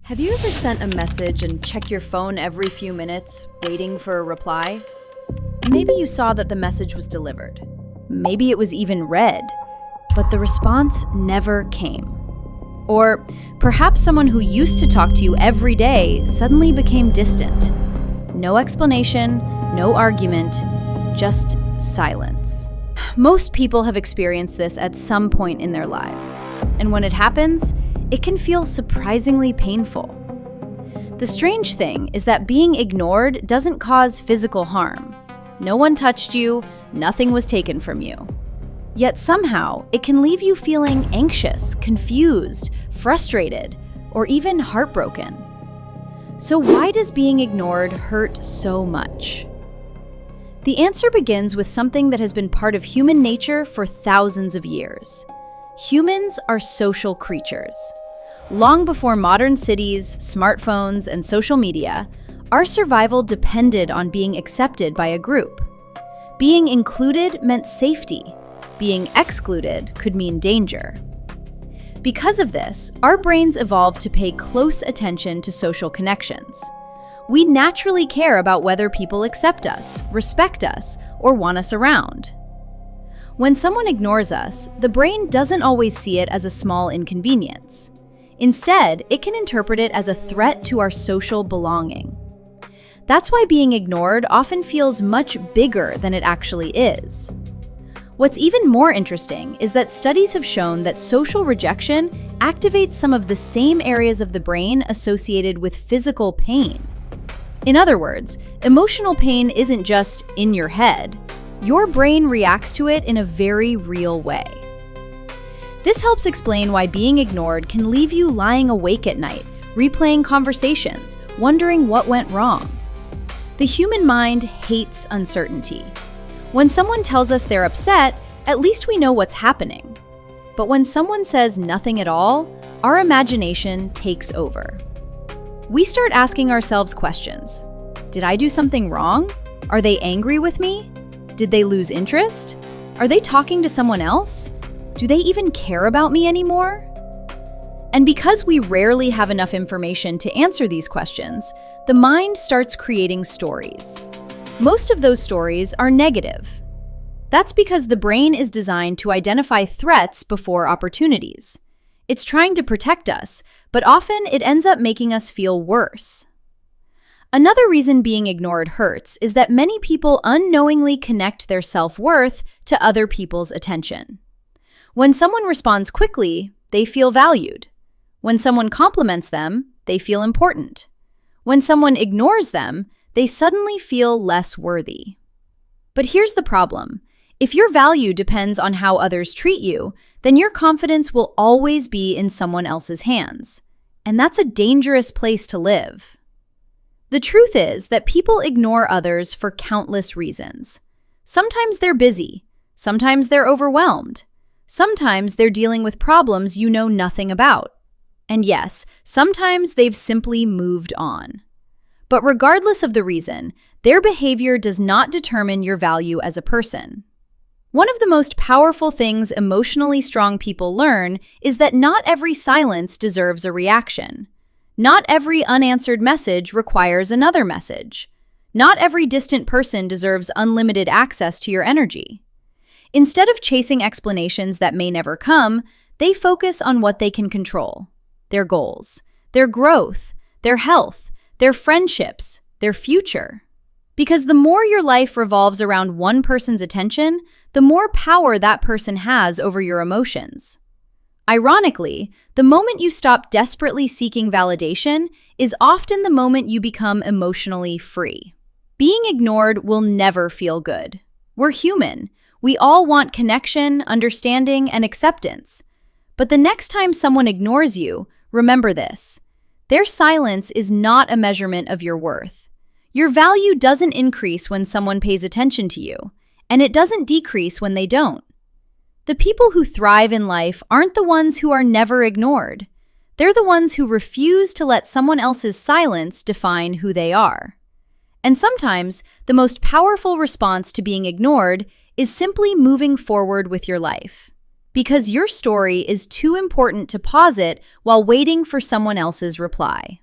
Have you ever sent a message and checked your phone every few minutes, waiting for a reply? Maybe you saw that the message was delivered. Maybe it was even read, but the response never came. Or perhaps someone who used to talk to you every day suddenly became distant. No explanation, no argument, just silence. Most people have experienced this at some point in their lives, and when it happens, it can feel surprisingly painful. The strange thing is that being ignored doesn't cause physical harm. No one touched you, nothing was taken from you. Yet somehow, it can leave you feeling anxious, confused, frustrated, or even heartbroken. So why does being ignored hurt so much? The answer begins with something that has been part of human nature for thousands of years. Humans are social creatures. Long before modern cities, smartphones, and social media, our survival depended on being accepted by a group. Being included meant safety. Being excluded could mean danger. Because of this, our brains evolved to pay close attention to social connections. We naturally care about whether people accept us, respect us, or want us around. When someone ignores us, the brain doesn't always see it as a small inconvenience. Instead, it can interpret it as a threat to our social belonging. That's why being ignored often feels much bigger than it actually is. What's even more interesting is that studies have shown that social rejection activates some of the same areas of the brain associated with physical pain. In other words, emotional pain isn't just in your head. Your brain reacts to it in a very real way. This helps explain why being ignored can leave you lying awake at night, replaying conversations, wondering what went wrong. The human mind hates uncertainty. When someone tells us they're upset, at least we know what's happening. But when someone says nothing at all, our imagination takes over. We start asking ourselves questions. Did I do something wrong? Are they angry with me? Did they lose interest? Are they talking to someone else? Do they even care about me anymore? And because we rarely have enough information to answer these questions, the mind starts creating stories. Most of those stories are negative. That's because the brain is designed to identify threats before opportunities. It's trying to protect us, but often it ends up making us feel worse. Another reason being ignored hurts is that many people unknowingly connect their self-worth to other people's attention. When someone responds quickly, they feel valued. When someone compliments them, they feel important. When someone ignores them, they suddenly feel less worthy. But here's the problem. If your value depends on how others treat you, then your confidence will always be in someone else's hands. And that's a dangerous place to live. The truth is that people ignore others for countless reasons. Sometimes they're busy. Sometimes they're overwhelmed. Sometimes they're dealing with problems you know nothing about. And yes, sometimes they've simply moved on. But regardless of the reason, their behavior does not determine your value as a person. One of the most powerful things emotionally strong people learn is that not every silence deserves a reaction. Not every unanswered message requires another message. Not every distant person deserves unlimited access to your energy. Instead of chasing explanations that may never come, they focus on what they can control: their goals, their growth, their health, their friendships, their future. Because the more your life revolves around one person's attention, the more power that person has over your emotions. Ironically, the moment you stop desperately seeking validation is often the moment you become emotionally free. Being ignored will never feel good. We're human. We all want connection, understanding, and acceptance. But the next time someone ignores you, remember this: their silence is not a measurement of your worth. Your value doesn't increase when someone pays attention to you, and it doesn't decrease when they don't. The people who thrive in life aren't the ones who are never ignored. They're the ones who refuse to let someone else's silence define who they are. And sometimes, the most powerful response to being ignored is simply moving forward with your life. Because your story is too important to pause it while waiting for someone else's reply.